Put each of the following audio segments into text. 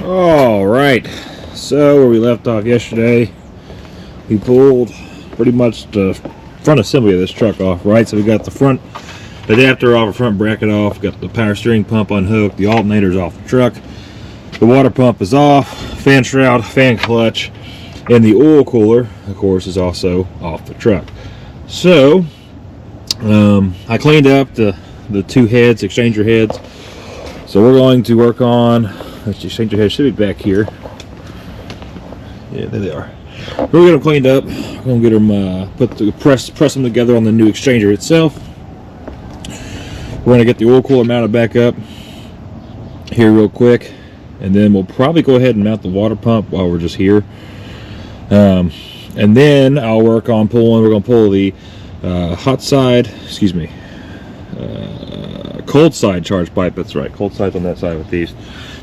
All right, so where we left off yesterday, we pulled pretty much the front assembly of this truck off, right? So we got the front adapter off, the front bracket off, got the power steering pump unhooked, the alternator's off the truck, the water pump is off, fan shroud, fan clutch, and the oil cooler, of course, is also off the truck. So I cleaned up the two heads, exchanger heads. So we're going to work on, let's exchanger heads should be back here. Yeah, there they are. We're going to get them cleaned up. We're going to get them press them together on the new exchanger itself. We're going to get the oil cooler mounted back up here real quick, and then we'll probably go ahead and mount the water pump while we're just here. And then I'll work on pulling. We're going to pull the cold side charge pipe. That's right, cold side's on that side with these.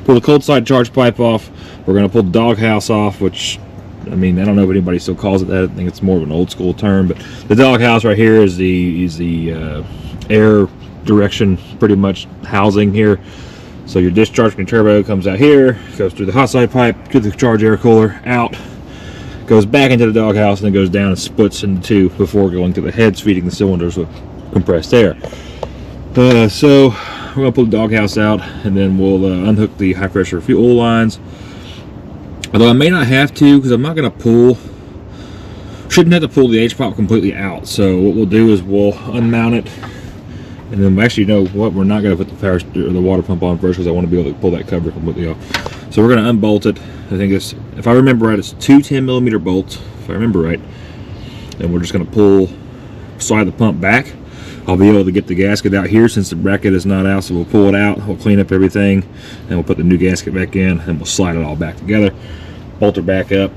Pull the cold side charge pipe off. We're going to pull the doghouse off, which, I mean, I don't know if anybody still calls it that. I think it's more of an old school term, but the doghouse right here is the air direction, pretty much housing here. So your discharge from your turbo comes out here, goes through the hot side pipe to the charge air cooler, out, goes back into the doghouse, and then goes down and splits into two before going to the heads feeding the cylinders with compressed air. So we're going to pull the doghouse out, and then we'll unhook the high pressure fuel lines. Although I may not have to, because I'm not going to shouldn't have to pull the H-pop completely out. So what we'll do is we'll unmount it, and then actually, you know what, we're not going to put the water pump on first, because I want to be able to pull that cover completely off. So we're going to unbolt it. I think it's, if I remember right, it's two 10mm bolts, if I remember right. And we're just going to slide the pump back. I'll be able to get the gasket out here since the bracket is not out, so we'll pull it out, we'll clean up everything, and we'll put the new gasket back in, and we'll slide it all back together, bolt her back up.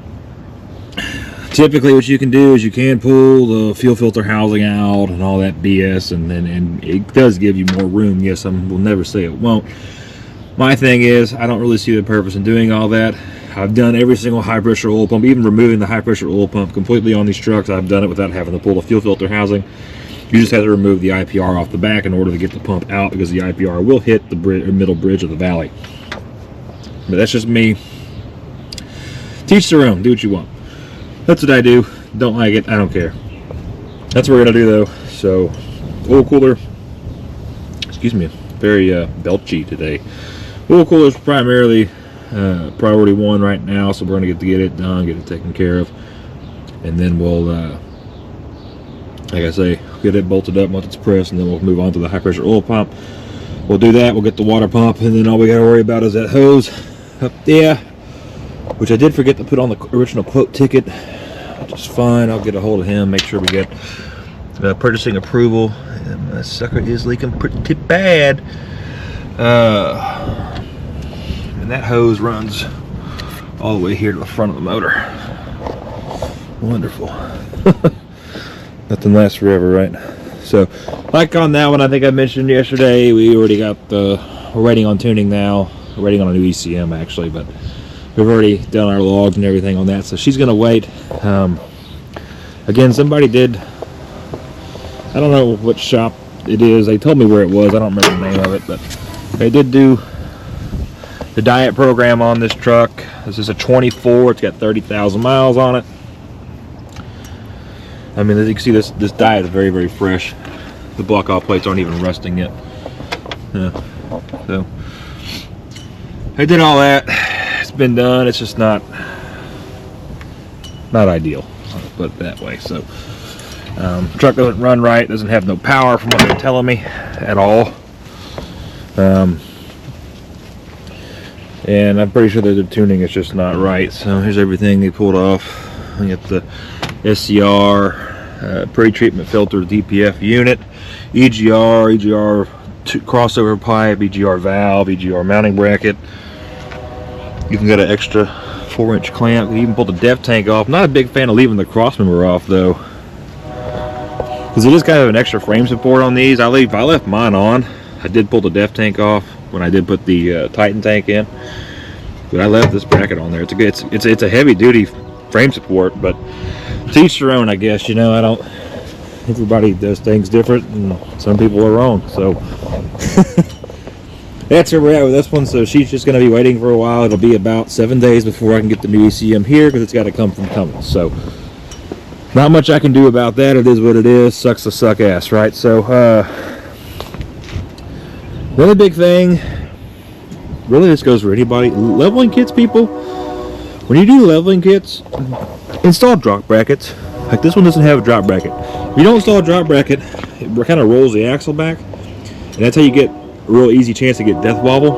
Typically what you can do is you can pull the fuel filter housing out and all that BS, and it does give you more room. Yes, we'll never say it won't. My thing is, I don't really see the purpose in doing all that. I've done every single high pressure oil pump, even removing the high pressure oil pump completely on these trucks. I've done it without having to pull the fuel filter housing. You just have to remove the IPR off the back in order to get the pump out, because the IPR will hit the middle bridge of the valley. But that's just me. Teach their own. Do what you want. That's what I do. Don't like it, I don't care. That's what we're going to do, though. So, oil cooler. Excuse me. Very belchy today. Oil cooler is primarily priority one right now, so we're going to get it done, get it taken care of. And then we'll, like I say, get it bolted up once it's pressed, and then we'll move on to the high pressure oil pump. We'll do that, we'll get the water pump, and then all we got to worry about is that hose up there, which I did forget to put on the original quote ticket, which is fine. I'll get a hold of him, make sure we get purchasing approval. And my sucker is leaking pretty bad. And that hose runs all the way here to the front of the motor. Wonderful. Nothing lasts forever, right? So, like on that one, I think I mentioned yesterday, we already got we're waiting on tuning now. We're waiting on a new ECM, actually, but we've already done our logs and everything on that, so she's going to wait. Again, somebody did, I don't know what shop it is. They told me where it was. I don't remember the name of it, but they did do the diet program on this truck. This is a 24. It's got 30,000 miles on it. I mean, as you can see, this diet is very, very fresh. The block off plates aren't even rusting yet. Yeah. So I did all that. It's been done. It's just not ideal, I'll put it that way. So the truck doesn't run right, doesn't have no power from what they're telling me at all. And I'm pretty sure that the tuning is just not right. So here's everything they pulled off. We got the SCR pre-treatment filter DPF unit, EGR crossover pipe, EGR valve, EGR mounting bracket. You can get an extra 4-inch clamp. You even pull the depth tank off. Not a big fan of leaving the crossmember off, though, because it is kind of an extra frame support on these. I left mine on. I did pull the depth tank off when I did put the Titan tank in, but I left this bracket on there. It's a heavy duty frame support, but to each their own, I guess. You know, everybody does things different, and some people are wrong. So that's where we're at with this one. So she's just going to be waiting for a while. It'll be about 7 days before I can get the new ECM here, because it's got to come from Cummins. So not much I can do about that. It is what it is. Sucks to suck ass, right? So the other big thing, really this goes for anybody, leveling kits, people. When you do leveling kits, install drop brackets. Like this one doesn't have a drop bracket. If you don't install a drop bracket, it kind of rolls the axle back, and that's how you get a real easy chance to get death wobble.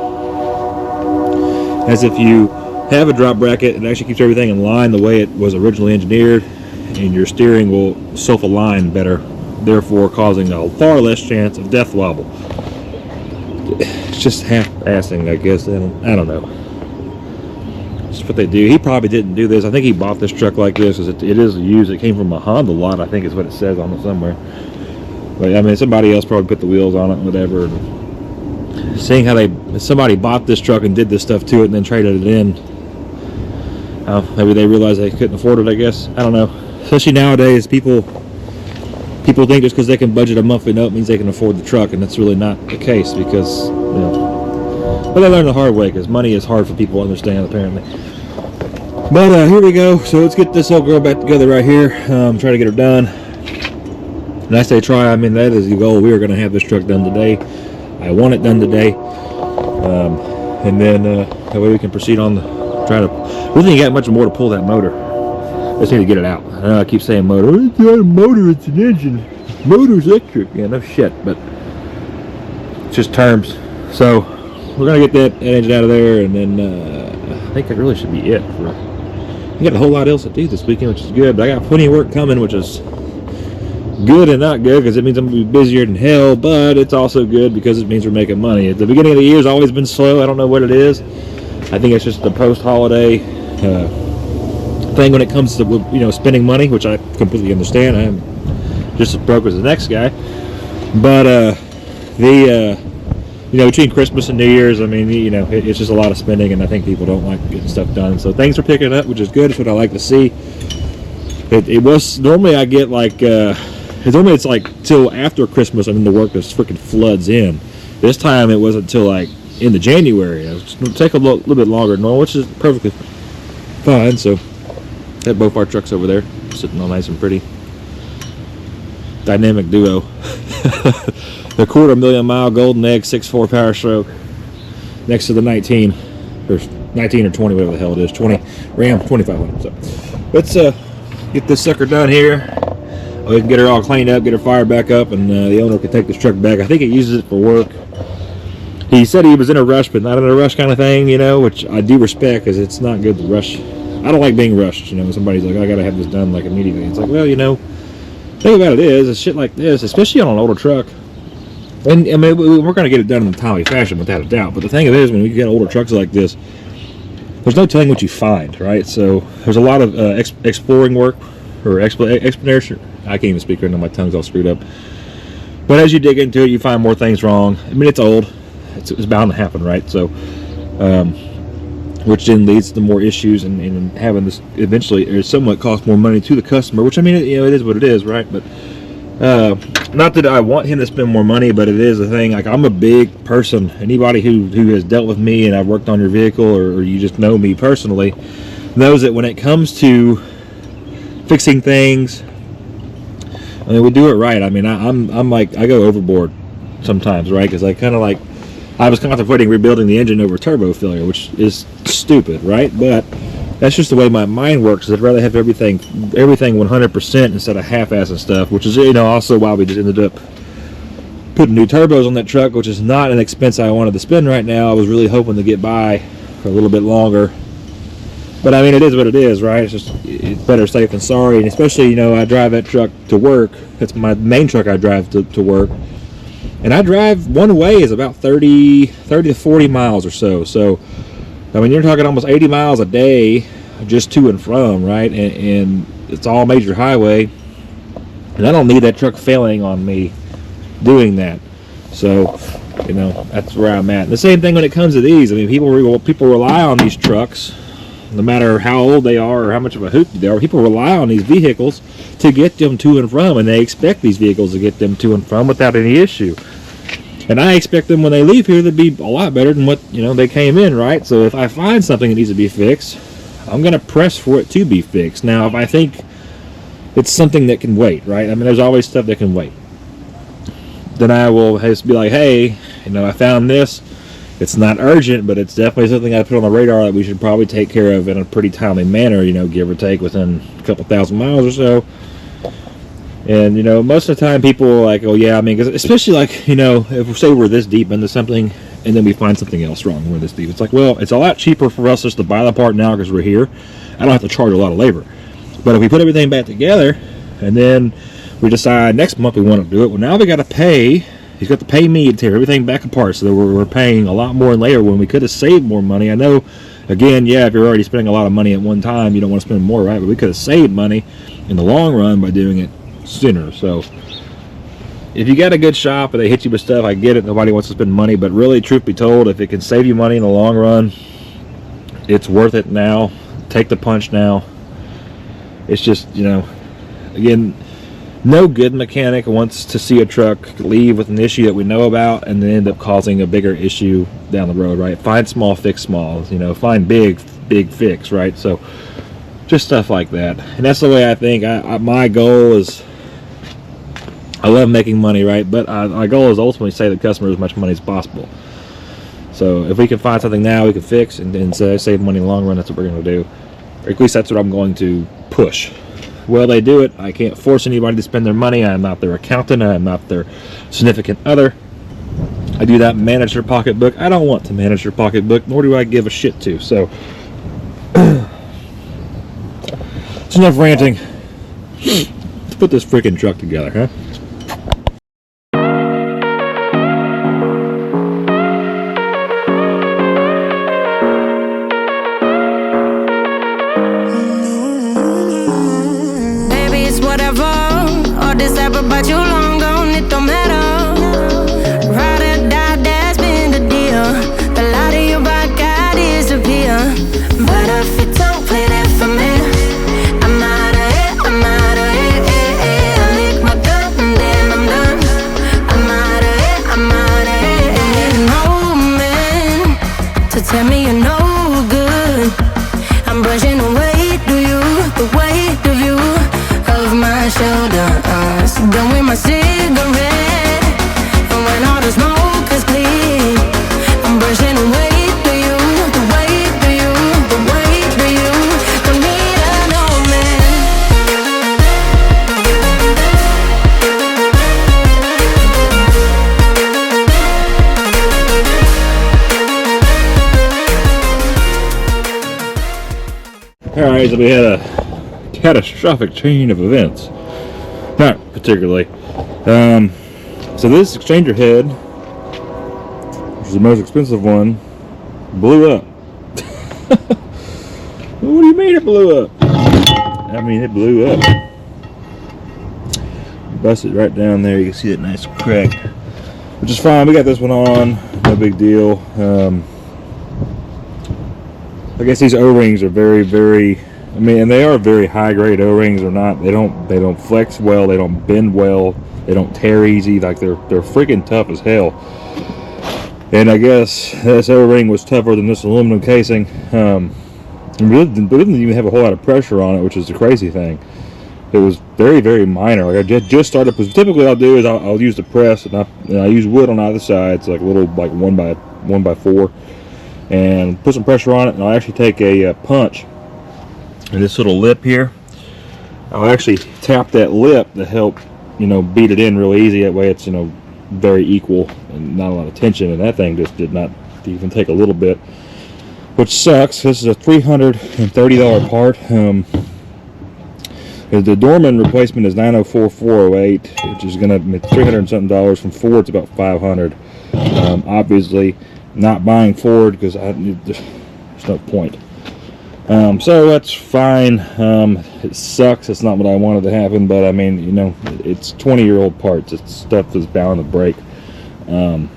As if you have a drop bracket, it actually keeps everything in line the way it was originally engineered, and your steering will self-align better, therefore causing a far less chance of death wobble. It's just half-assing, I guess. I don't know. It's what they do. He probably didn't do this. I think he bought this truck like this because it is used. It came from a Honda lot, I think is what it says on it somewhere. But I mean, somebody else probably put the wheels on it and whatever. Seeing how somebody bought this truck and did this stuff to it and then traded it in. Maybe they realized they couldn't afford it, I guess. I don't know. Especially nowadays, people think just because they can budget a monthly note means they can afford the truck, and that's really not the case, because, you know, but they learn the hard way, because money is hard for people to understand, apparently. But here we go. So let's get this old girl back together right here. Try to get her done. And I say try, I mean that is the goal. We are going to have this truck done today. I want it done today, and then that way we can proceed on try to. We didn't got much more to pull that motor. I just need to get it out. I know I keep saying motor. It's not a motor, it's an engine. Motor's electric. Yeah, no shit, but it's just terms. So we're gonna get that engine out of there, and then I think that really should be it. We got a whole lot else to do this weekend, which is good. But I got plenty of work coming, which is good and not good, because it means I'm gonna be busier than hell. But it's also good because it means we're making money. At the beginning of the year has always been slow. I don't know what it is. I think it's just the post-holiday thing when it comes to, you know, spending money, which I completely understand. I am just as broke as the next guy. But you know, between Christmas and New Year's, I mean, you know, it's just a lot of spending, and I think people don't like getting stuff done. So things are picking up, which is good. It's what I like to see. It was normally I get like it's like till after Christmas. I mean, the work just freaking floods in. This time it wasn't until like into January. It'll take a little bit longer than normal, which is perfectly fine. So have both our trucks over there sitting all nice and pretty. Dynamic duo. The 250,000 Golden Egg 6.4 Power Stroke next to the 19 or 20, whatever the hell it is, 20 Ram 2500. So let's get this sucker done here. We can get her all cleaned up, get her fired back up, and the owner can take this truck back. I think he uses it for work. He said he was in a rush, but not in a rush kind of thing, you know, which I do respect, because it's not good to rush. I don't like being rushed, you know. Somebody's like, I gotta have this done like immediately. It's like, well, you know, the thing about it is shit like this, especially on an older truck. And I mean, we're gonna get it done in a timely fashion, without a doubt. But the thing of it is, when we get older trucks like this, there's no telling what you find, right? So there's a lot of exploring work or explanation. I can't even speak right now. My tongue's all screwed up. But as you dig into it, you find more things wrong. I mean, it's old. It's bound to happen, right? So, which then leads to more issues, and having this eventually or somewhat cost more money to the customer. Which, I mean, you know, it is what it is, right? But not that I want him to spend more money, but it is a thing. Like, I'm a big person. Anybody who has dealt with me and I've worked on your vehicle, or you just know me personally, knows that when it comes to fixing things, I mean, we do it right. I mean, I'm like, I go overboard sometimes, right? Because I was contemplating rebuilding the engine over turbo failure, which is stupid, right? But that's just the way my mind works. I'd rather have everything 100% instead of half-assing stuff, which is, you know, also why we just ended up putting new turbos on that truck, which is not an expense I wanted to spend right now. I was really hoping to get by for a little bit longer. But I mean, it is what it is, right? It's better safe than sorry. And especially, you know, I drive that truck to work. That's my main truck I drive to work. And I drive one way is about 30 to 40 miles or so. So, I mean, you're talking almost 80 miles a day just to and from, right? And it's all major highway. And I don't need that truck failing on me doing that. So, you know, that's where I'm at. And the same thing when it comes to these. I mean, people rely on these trucks, no matter how old they are or how much of a hoot they are. People rely on these vehicles to get them to and from, and they expect these vehicles to get them to and from without any issue. And I expect them when they leave here to be a lot better than what, you know, they came in, right? So if I find something that needs to be fixed, I'm going to press for it to be fixed. Now, if I think it's something that can wait, right? I mean, there's always stuff that can wait. Then I will just be like, hey, you know, I found this. It's not urgent, but it's definitely something I put on the radar that we should probably take care of in a pretty timely manner, you know, give or take within a couple thousand miles or so. And, you know, most of the time people are like, oh, yeah, I mean, cause especially like, you know, if say we're this deep into something and then we find something else wrong when we're this deep. It's like, well, it's a lot cheaper for us just to buy the part now because we're here. I don't have to charge a lot of labor. But if we put everything back together and then we decide next month we want to do it, well, now we got to pay. He's got to pay me to tear everything back apart, so that we're paying a lot more in labor when we could have saved more money. I know, again, yeah, if you're already spending a lot of money at one time, you don't want to spend more, right? But we could have saved money in the long run by doing it sooner. So if you got a good shop and they hit you with stuff, I get it. Nobody wants to spend money, but really, truth be told, if it can save you money in the long run, it's worth it now. Take the punch now. It's just, you know, again, no good mechanic wants to see a truck leave with an issue that we know about and then end up causing a bigger issue down the road, right? Find small, fix small. You know, find big fix, right? So just stuff like that. And that's the way I think. My goal is, I love making money, right? But my goal is ultimately to save the customer as much money as possible. So if we can find something now we can fix and then save money in the long run, that's what we're going to do. Or at least that's what I'm going to push. Will they do it? I can't force anybody to spend their money. I'm not their accountant. I'm not their significant other. I do not manage their pocketbook. I don't want to manage their pocketbook, nor do I give a shit to. So it's enough ranting. Let's put this freaking truck together, huh? But you long gone, it don't matter. Ride or die, that's been the deal. The light of your back, I disappear. But if you don't play that for me, I'm out of it, I'm out of it. I lick my gun and then I'm done. I'm out of it, I'm out of it. No man to tell me you're no good. I'm brushing away, the weight of you of my shoulder. Done with my cigarette, and when all the smoke is clear, I'm brushing away to you, the weight to you, the weight to you. Don't need a no man. Alright, so we had a catastrophic chain of events. Not particularly. So this exchanger head, which is the most expensive one, blew up. What do you mean it blew up? I mean, it blew up. Busted right down there. You can see that nice crack, which is fine. We got this one on. No big deal. I guess these O-rings are very, very, I mean, and they are very high grade O-rings. Or not, they don't flex well, they don't bend well, they don't tear easy. Like they're freaking tough as hell. And I guess this O-ring was tougher than this aluminum casing. It didn't even have a whole lot of pressure on it, which is the crazy thing. It was very, very minor. Like I just started, because typically what I'll do is I'll use the press, and I use wood on either side. It's like a little, like 1x4, and put some pressure on it. And I'll actually take a punch and this little lip here. I'll actually tap that lip to help, beat it in real easy. That way it's, very equal and not a lot of tension. And that thing just did not even take a little bit, which sucks. This is a $330 part. The Dorman replacement is $904,408, which is going to be $300 and something. From Ford, it's about $500. Obviously, not buying Ford because there's no point. So that's fine. It sucks. It's not what I wanted to happen, but I mean, it's 20-year-old parts. It's stuff that's bound to break. So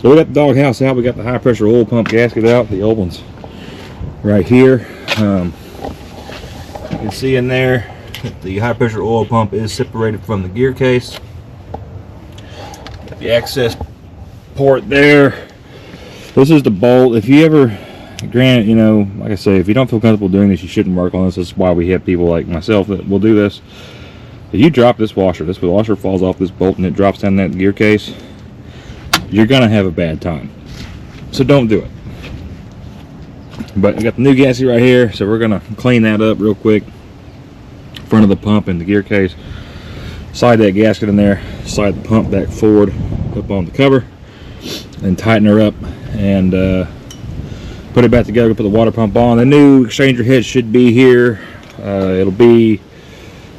we got the doghouse out. We got the high pressure oil pump gasket out. The old one's right here. You can see in there the high pressure oil pump is separated from the gear case. Got the access port there. This is the bolt. If you ever, granted, you know, like I say, if you don't feel comfortable doing this, you shouldn't work on this. This is why we have people like myself that will do this. If you drop this washer falls off this bolt and it drops down that gear case, you're gonna have a bad time. So don't do it. But we got the new gasket right here, so we're gonna clean that up real quick. Front of the pump and the gear case. Slide that gasket in there, slide the pump back forward, up on the cover, and tighten her up and put it back together, put the water pump on. The new exchanger head should be here. It'll be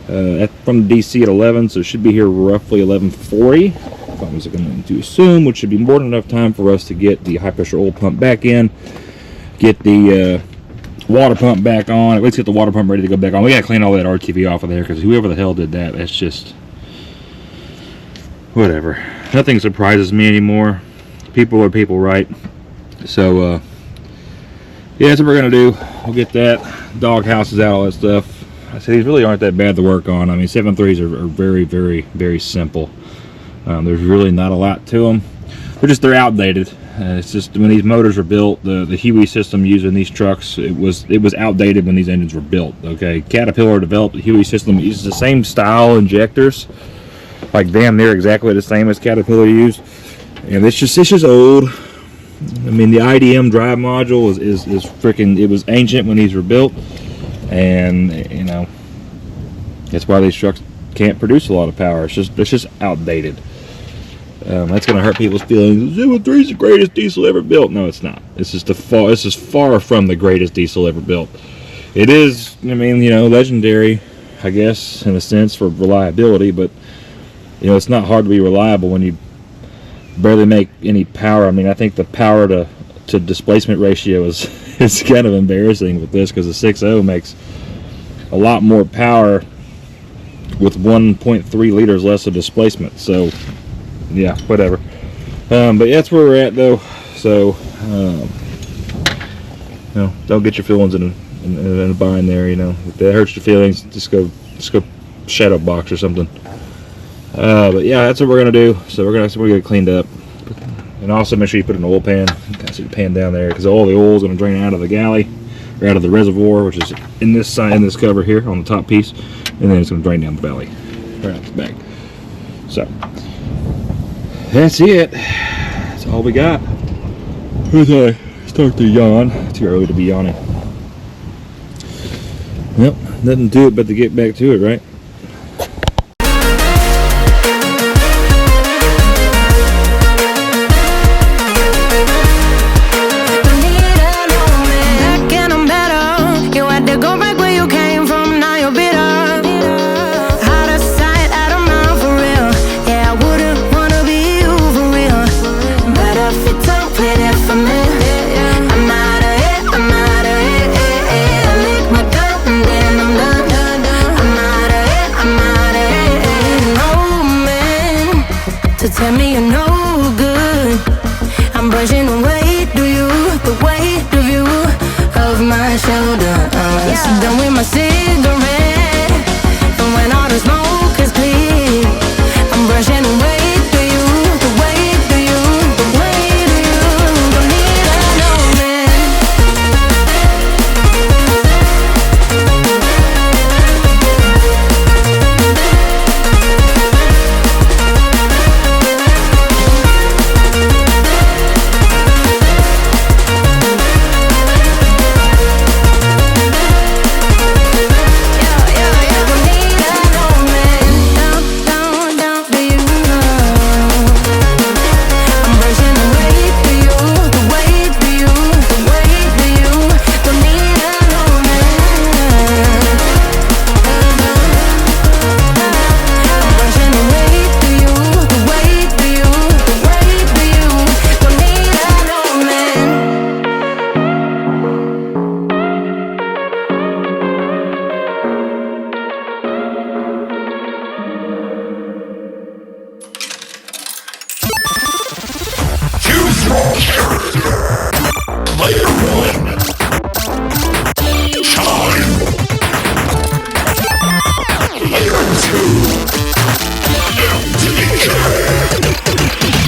from the DC at 11, so it should be here roughly 11:40. If I was going to assume, which should be more than enough time for us to get the high pressure oil pump back in, get the water pump back on. At least get the water pump ready to go back on. We gotta clean all that RTV off of there because whoever the hell did that, that's just whatever. Nothing surprises me anymore. People are people, right? So yeah, that's what we're gonna do. We'll get that. Dog houses out, all that stuff. I say these really aren't that bad to work on. I mean, 7.3s are very, very, very simple. There's really not a lot to them. They're outdated. It's just when these motors were built, the Huey system used in these trucks, it was outdated when these engines were built. Okay, Caterpillar developed the Huey system. It uses the same style injectors, like damn near exactly the same as Caterpillar used, and it's just old. I mean, the IDM drive module is freaking. It was ancient when these were built, and you know that's why these trucks can't produce a lot of power. It's just outdated. That's going to hurt people's feelings. 7.3 is the greatest diesel ever built. No, it's not. This is far from the greatest diesel ever built. It is, I mean, you know, legendary, I guess, in a sense, for reliability, but, you know, it's not hard to be reliable when you barely make any power. I mean, I think the power to displacement ratio is kind of embarrassing with this because the 6.0 makes a lot more power with 1.3 liters less of displacement. So, yeah, whatever. But yeah, that's where we're at, though. So, you know, don't get your feelings in a bind there. You know, if that hurts your feelings, just go shadow box or something. But yeah, that's what we're gonna do. So we're gonna get it cleaned up, and also make sure you put an oil pan. You can see the pan down there because all the oil is gonna drain out of the galley or out of the reservoir, which is in this side, in this cover here on the top piece, and then it's gonna drain down the belly right out the back. So. That's it. That's all we got. As I start to yawn. Too early to be yawning. Well, nothing to it but to get back to it, right? Tell me you're no good. I'm brushing the weight of you, of my shoulder. Done with my cigarette, and when all the smoke is clear, I'm brushing the weight of you, the weight of you, the weight of you. Don't need another man.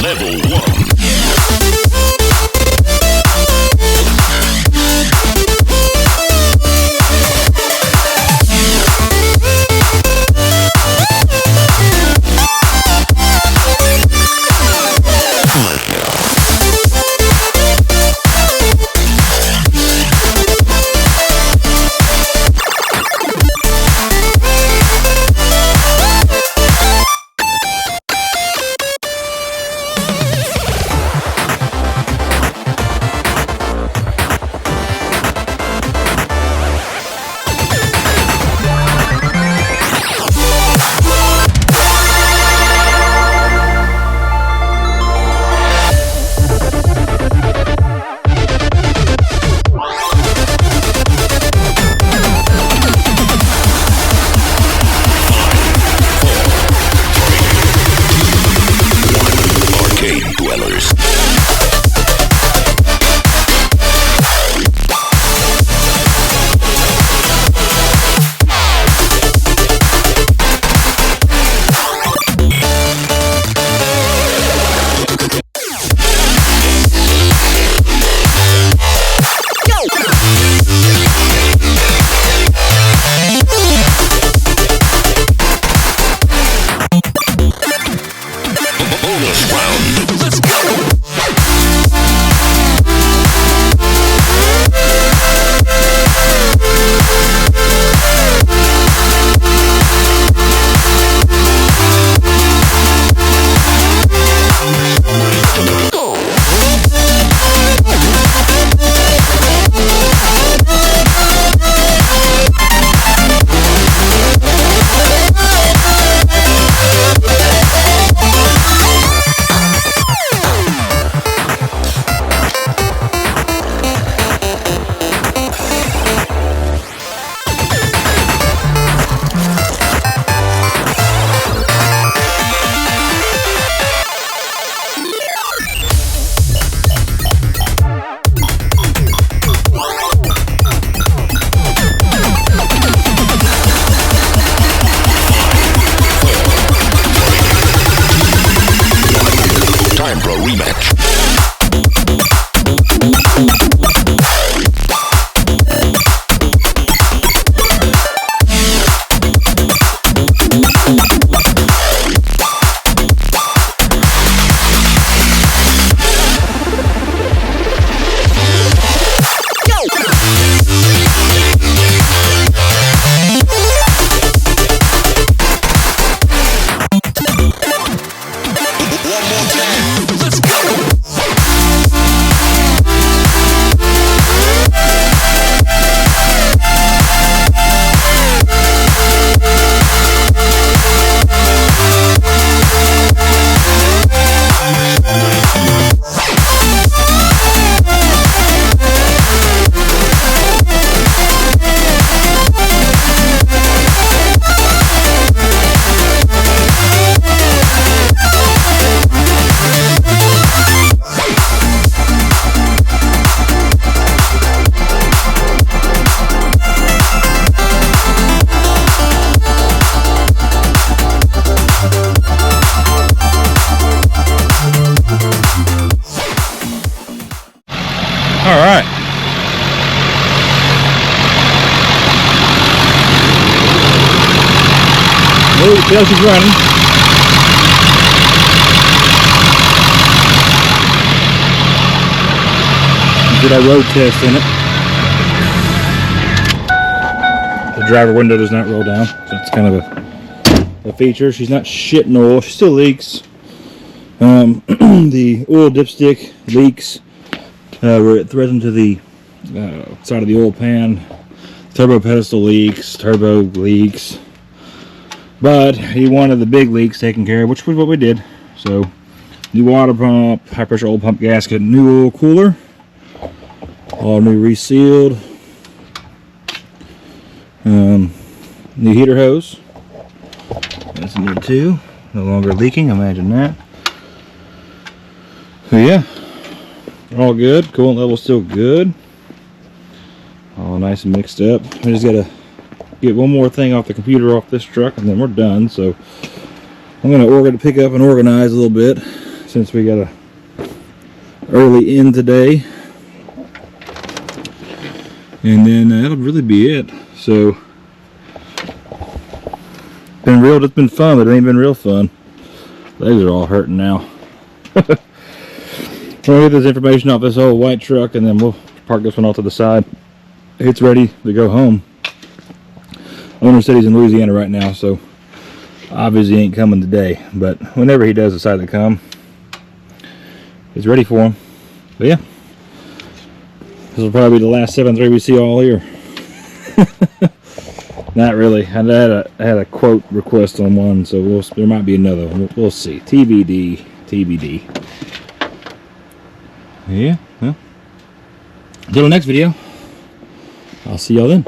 Level 1. Pro Rematch. All right. Oh, the tail is running. Did our road test in it. The driver window does not roll down, so it's kind of a feature. She's not shitting oil. She still leaks. The oil dipstick leaks. Where it threads into the side of the oil pan. Turbo pedestal leaks, turbo leaks. But he wanted the big leaks taken care of, which was what we did. So, new water pump, high pressure oil pump gasket, new oil cooler, all new resealed. New heater hose. That's new too. No longer leaking, imagine that. So yeah. All good. Coolant level still good. All nice and mixed up. I just gotta get one more thing off the computer off this truck, and then we're done. So I'm gonna pick up and organize a little bit since we got a early in today, and then that'll really be it. So it's been fun, but it ain't been real fun. Legs are all hurting now. We'll get this information off this old white truck, and then we'll park this one off to the side. It's ready to go home. Owner said he's in Louisiana right now, so obviously he ain't coming today. But whenever he does decide to come, it's ready for him. But yeah, this will probably be the last 7.3 we see all year. Not really. I had a quote request on one, so there might be another one. We'll see. TBD. Yeah, well, until the next video, I'll see y'all then.